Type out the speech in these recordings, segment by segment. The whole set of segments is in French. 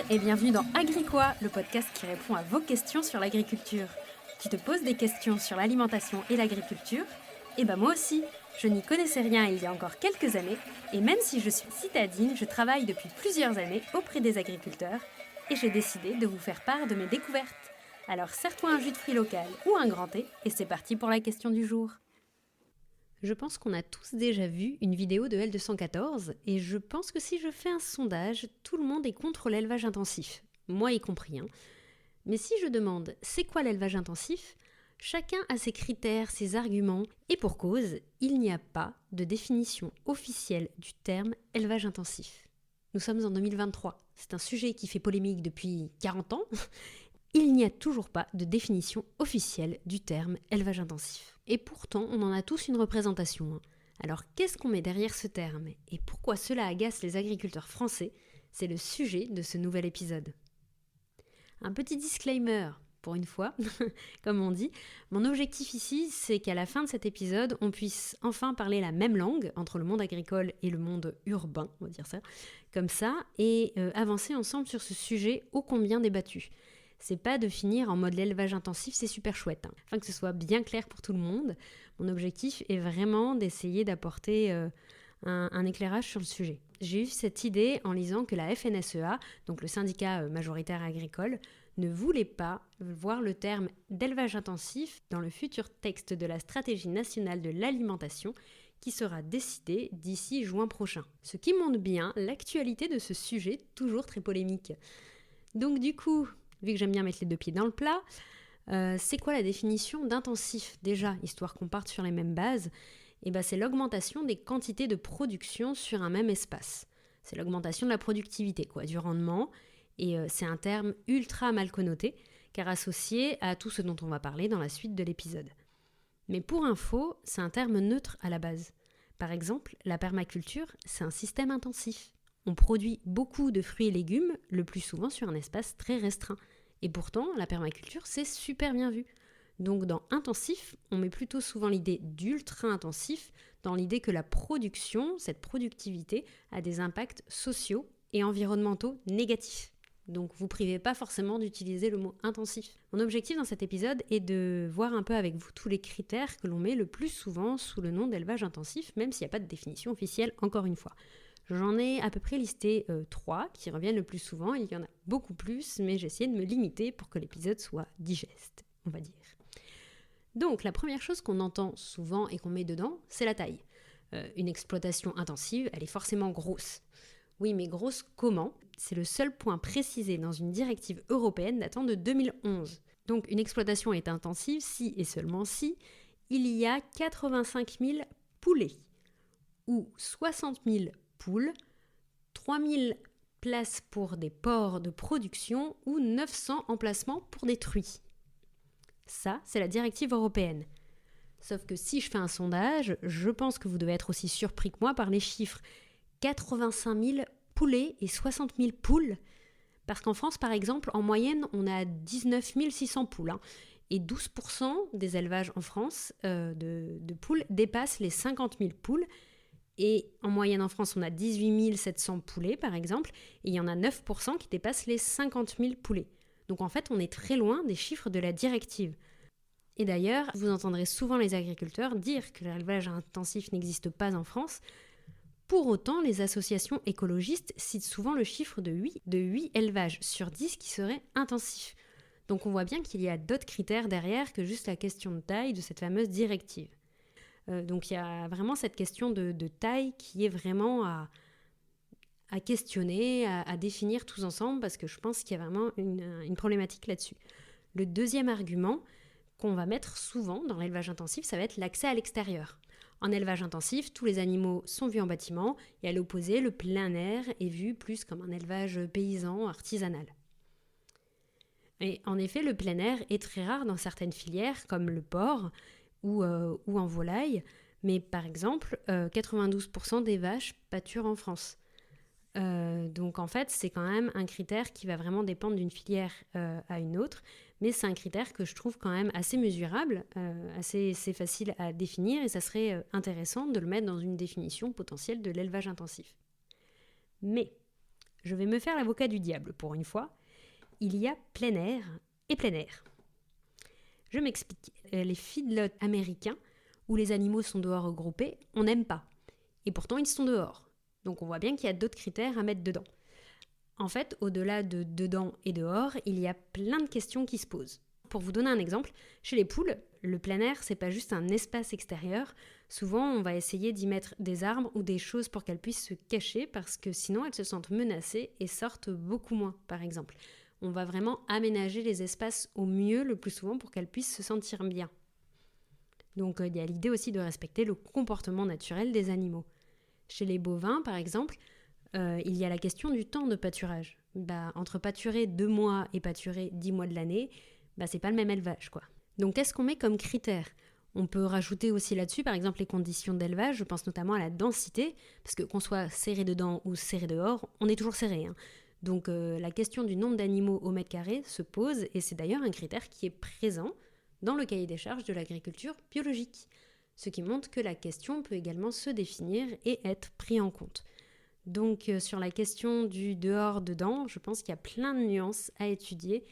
et bienvenue dans Agricois, le podcast qui répond à vos questions sur l'agriculture. Tu te poses des questions sur l'alimentation et l'agriculture? Eh ben moi aussi, je n'y connaissais rien il y a encore quelques années, et même si je suis citadine, je travaille depuis plusieurs années auprès des agriculteurs, et j'ai décidé de vous faire part de mes découvertes. Alors serre-toi un jus de fruits local ou un grand thé, et c'est parti pour la question du jour. Je pense qu'on a tous déjà vu une vidéo de L214 et je pense que si je fais un sondage, tout le monde est contre l'élevage intensif, moi y compris. Mais si je demande c'est quoi l'élevage intensif, chacun a ses critères, ses arguments et pour cause, il n'y a pas de définition officielle du terme élevage intensif. Nous sommes en 2023, c'est un sujet qui fait polémique depuis 40 ans. Il n'y a toujours pas de définition officielle du terme élevage intensif. Et pourtant, on en a tous une représentation. Alors qu'est-ce qu'on met derrière ce terme et pourquoi cela agace les agriculteurs français? C'est le sujet de ce nouvel épisode. Un petit disclaimer, pour une fois, comme on dit. Mon objectif ici, c'est qu'à la fin de cet épisode, on puisse enfin parler la même langue entre le monde agricole et le monde urbain, on va dire ça, comme ça, et avancer ensemble sur ce sujet ô combien débattu. C'est pas de finir en mode l'élevage intensif, c'est super chouette. Afin que ce soit bien clair pour tout le monde, mon objectif est vraiment d'essayer d'apporter un éclairage sur le sujet. J'ai eu cette idée en lisant que la FNSEA, donc le syndicat majoritaire agricole, ne voulait pas voir le terme d'élevage intensif dans le futur texte de la stratégie nationale de l'alimentation qui sera décidé d'ici juin prochain. Ce qui montre bien l'actualité de ce sujet, toujours très polémique. Donc du coup, vu que j'aime bien mettre les deux pieds dans le plat, c'est quoi la définition d'intensif déjà, histoire qu'on parte sur les mêmes bases? C'est l'augmentation des quantités de production sur un même espace. C'est l'augmentation de la productivité, du rendement, et c'est un terme ultra mal connoté, car associé à tout ce dont on va parler dans la suite de l'épisode. Mais pour info, c'est un terme neutre à la base. Par exemple, la permaculture, c'est un système intensif. On produit beaucoup de fruits et légumes, le plus souvent sur un espace très restreint. Et pourtant, la permaculture, c'est super bien vu. Donc dans intensif, on met plutôt souvent l'idée d'ultra-intensif, dans l'idée que la production, cette productivité, a des impacts sociaux et environnementaux négatifs. Donc vous ne privez pas forcément d'utiliser le mot intensif. Mon objectif dans cet épisode est de voir un peu avec vous tous les critères que l'on met le plus souvent sous le nom d'élevage intensif, même s'il n'y a pas de définition officielle, encore une fois. J'en ai à peu près listé 3 qui reviennent le plus souvent. Il y en a beaucoup plus, mais j'ai essayé de me limiter pour que l'épisode soit digeste, on va dire. Donc, la première chose qu'on entend souvent et qu'on met dedans, c'est la taille. Une exploitation intensive, elle est forcément grosse. Oui, mais grosse comment? C'est le seul point précisé dans une directive européenne datant de 2011. Donc, une exploitation est intensive si et seulement si il y a 85 000 poulets ou 60 000 poules, 3000 places pour des porcs de production ou 900 emplacements pour des truies. Ça, c'est la directive européenne. Sauf que si je fais un sondage, je pense que vous devez être aussi surpris que moi par les chiffres. 85 000 poulets et 60 000 poules. Parce qu'en France, par exemple, en moyenne, on a 19 600 poules. Et 12% des élevages en France de poules dépassent les 50 000 poules. Et en moyenne en France, on a 18 700 poulets par exemple, et il y en a 9% qui dépassent les 50 000 poulets. Donc en fait, on est très loin des chiffres de la directive. Et d'ailleurs, vous entendrez souvent les agriculteurs dire que l'élevage intensif n'existe pas en France. Pour autant, les associations écologistes citent souvent le chiffre de 8 élevages sur 10 qui seraient intensifs. Donc on voit bien qu'il y a d'autres critères derrière que juste la question de taille de cette fameuse directive. Donc il y a vraiment cette question de taille qui est vraiment à questionner, à définir tous ensemble, parce que je pense qu'il y a vraiment une problématique là-dessus. Le deuxième argument qu'on va mettre souvent dans l'élevage intensif, ça va être l'accès à l'extérieur. En élevage intensif, tous les animaux sont vus en bâtiment, et à l'opposé, le plein air est vu plus comme un élevage paysan, artisanal. Et en effet, le plein air est très rare dans certaines filières, comme le porc, ou en volaille, mais par exemple, 92% des vaches pâturent en France. Donc en fait, c'est quand même un critère qui va vraiment dépendre d'une filière à une autre, mais c'est un critère que je trouve quand même assez mesurable, assez facile à définir, et ça serait intéressant de le mettre dans une définition potentielle de l'élevage intensif. Mais je vais me faire l'avocat du diable pour une fois. Il y a plein air et plein air. Je m'explique. Les feedlots américains, où les animaux sont dehors regroupés, on n'aime pas. Et pourtant, ils sont dehors. Donc on voit bien qu'il y a d'autres critères à mettre dedans. En fait, au-delà de dedans et dehors, il y a plein de questions qui se posent. Pour vous donner un exemple, chez les poules, le plein air, c'est pas juste un espace extérieur. Souvent, on va essayer d'y mettre des arbres ou des choses pour qu'elles puissent se cacher parce que sinon, elles se sentent menacées et sortent beaucoup moins, par exemple. On va vraiment aménager les espaces au mieux le plus souvent pour qu'elles puissent se sentir bien. Donc, il y a l'idée aussi de respecter le comportement naturel des animaux. Chez les bovins, par exemple, il y a la question du temps de pâturage. Entre pâturer 2 mois et pâturer 10 mois de l'année, c'est pas le même élevage, quoi. Donc, qu'est-ce qu'on met comme critère ? On peut rajouter aussi là-dessus, par exemple, les conditions d'élevage. Je pense notamment à la densité, parce que qu'on soit serré dedans ou serré dehors, on est toujours serré. Donc, la question du nombre d'animaux au mètre carré se pose, et c'est d'ailleurs un critère qui est présent dans le cahier des charges de l'agriculture biologique. Ce qui montre que la question peut également se définir et être prise en compte. Donc sur la question du dehors-dedans, je pense qu'il y a plein de nuances à étudier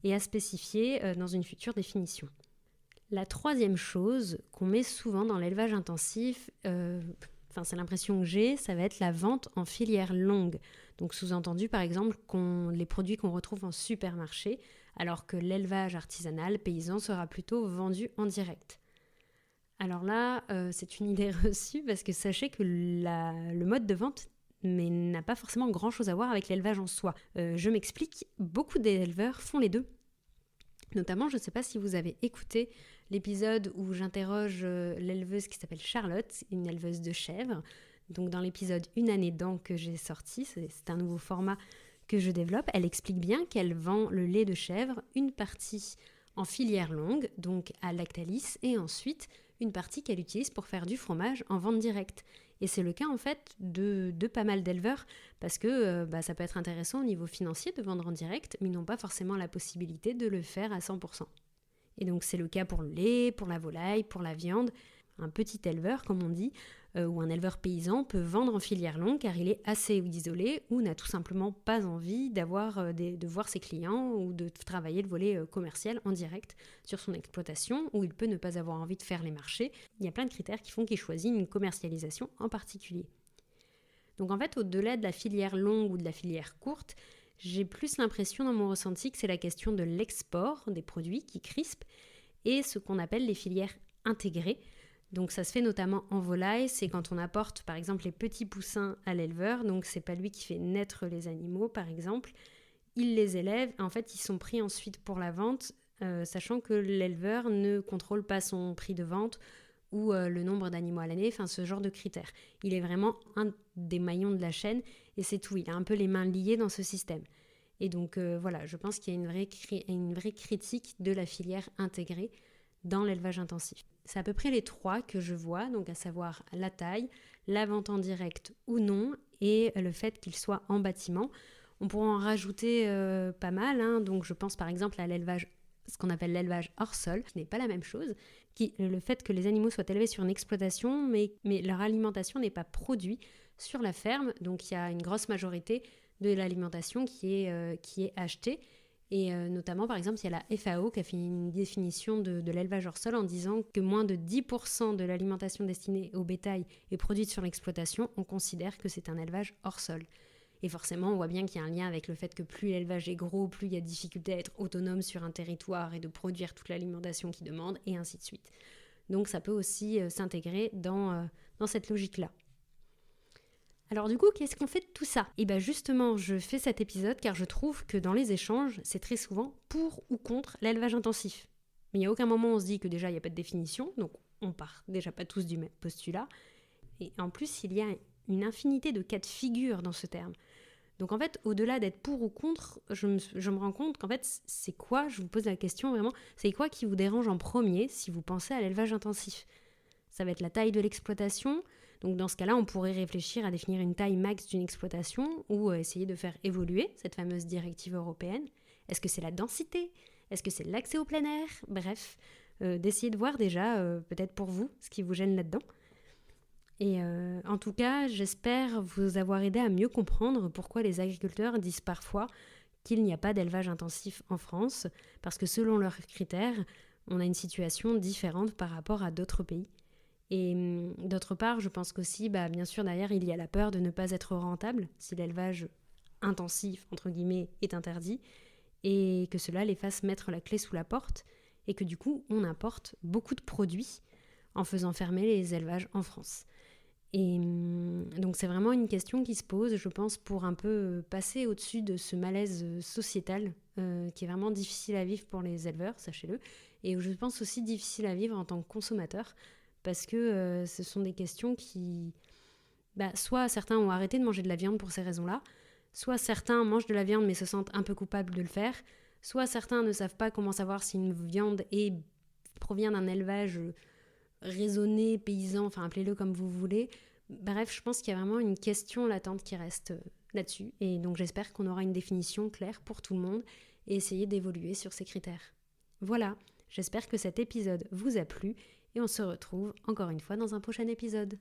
et à spécifier dans une future définition. La troisième chose qu'on met souvent dans l'élevage intensif, c'est l'impression que j'ai, ça va être la vente en filière longue. Donc sous-entendu par exemple les produits qu'on retrouve en supermarché, alors que l'élevage artisanal paysan sera plutôt vendu en direct. Alors là, c'est une idée reçue parce que sachez que le mode de vente n'a pas forcément grand-chose à voir avec l'élevage en soi. Je m'explique, beaucoup d'éleveurs font les deux. Notamment, je ne sais pas si vous avez écouté l'épisode où j'interroge l'éleveuse qui s'appelle Charlotte, une éleveuse de chèvres. Donc dans l'épisode Une année d'an que j'ai sorti, c'est un nouveau format que je développe, elle explique bien qu'elle vend le lait de chèvre, une partie en filière longue, donc à Lactalis, et ensuite une partie qu'elle utilise pour faire du fromage en vente directe. Et c'est le cas en fait de pas mal d'éleveurs parce que ça peut être intéressant au niveau financier de vendre en direct, mais ils n'ont pas forcément la possibilité de le faire à 100%. Et donc c'est le cas pour le lait, pour la volaille, pour la viande. Un petit éleveur, comme on dit, ou un éleveur paysan peut vendre en filière longue car il est assez isolé ou n'a tout simplement pas envie de voir ses clients ou de travailler le volet commercial en direct sur son exploitation, où il peut ne pas avoir envie de faire les marchés. Il y a plein de critères qui font qu'il choisit une commercialisation en particulier. Donc en fait, au-delà de la filière longue ou de la filière courte, j'ai plus l'impression dans mon ressenti que c'est la question de l'export des produits qui crispent et ce qu'on appelle les filières intégrées. Donc ça se fait notamment en volaille, c'est quand on apporte par exemple les petits poussins à l'éleveur, donc c'est pas lui qui fait naître les animaux par exemple, il les élève, en fait ils sont pris ensuite pour la vente, sachant que l'éleveur ne contrôle pas son prix de vente ou le nombre d'animaux à l'année, ce genre de critères. Il est vraiment un des maillons de la chaîne et c'est tout, il a un peu les mains liées dans ce système. Et donc je pense qu'il y a une vraie critique de la filière intégrée dans l'élevage intensif. C'est à peu près les 3 que je vois, donc à savoir la taille, la vente en direct ou non, et le fait qu'il soit en bâtiment. On pourra en rajouter pas mal, donc je pense par exemple à l'élevage, ce qu'on appelle l'élevage hors sol, qui n'est pas la même chose, le fait que les animaux soient élevés sur une exploitation, mais leur alimentation n'est pas produite sur la ferme, donc il y a une grosse majorité de l'alimentation qui est achetée. Et notamment, par exemple, il y a la FAO qui a fait une définition de l'élevage hors sol en disant que moins de 10% de l'alimentation destinée au bétail est produite sur l'exploitation, on considère que c'est un élevage hors sol. Et forcément, on voit bien qu'il y a un lien avec le fait que plus l'élevage est gros, plus il y a difficulté à être autonome sur un territoire et de produire toute l'alimentation qu'il demande, et ainsi de suite. Donc ça peut aussi s'intégrer dans cette logique-là. Alors du coup, qu'est-ce qu'on fait de tout ça ? Et bien justement, je fais cet épisode car je trouve que dans les échanges, c'est très souvent pour ou contre l'élevage intensif. Mais il n'y a aucun moment où on se dit que déjà il n'y a pas de définition, donc on part déjà pas tous du même postulat. Et en plus, il y a une infinité de cas de figure dans ce terme. Donc en fait, au-delà d'être pour ou contre, je me rends compte qu'en fait, c'est quoi, je vous pose la question vraiment, c'est quoi qui vous dérange en premier si vous pensez à l'élevage intensif ? Ça va être la taille de l'exploitation. Donc dans ce cas-là, on pourrait réfléchir à définir une taille max d'une exploitation ou essayer de faire évoluer cette fameuse directive européenne. Est-ce que c'est la densité ? Est-ce que c'est l'accès au plein air ? Bref, d'essayer de voir déjà, peut-être pour vous, ce qui vous gêne là-dedans. Et en tout cas, j'espère vous avoir aidé à mieux comprendre pourquoi les agriculteurs disent parfois qu'il n'y a pas d'élevage intensif en France, parce que selon leurs critères, on a une situation différente par rapport à d'autres pays. Et d'autre part, je pense qu'aussi, bien sûr, derrière, il y a la peur de ne pas être rentable si l'élevage intensif, entre guillemets, est interdit, et que cela les fasse mettre la clé sous la porte, et que du coup, on importe beaucoup de produits en faisant fermer les élevages en France. Et donc c'est vraiment une question qui se pose, je pense, pour un peu passer au-dessus de ce malaise sociétal qui est vraiment difficile à vivre pour les éleveurs, sachez-le, et je pense aussi difficile à vivre en tant que consommateur, parce que ce sont des questions qui... soit certains ont arrêté de manger de la viande pour ces raisons-là, soit certains mangent de la viande mais se sentent un peu coupables de le faire, soit certains ne savent pas comment savoir si une viande provient d'un élevage raisonné, paysan, enfin appelez-le comme vous voulez. Bref, je pense qu'il y a vraiment une question latente qui reste là-dessus. Et donc j'espère qu'on aura une définition claire pour tout le monde et essayer d'évoluer sur ces critères. Voilà, j'espère que cet épisode vous a plu et on se retrouve encore une fois dans un prochain épisode.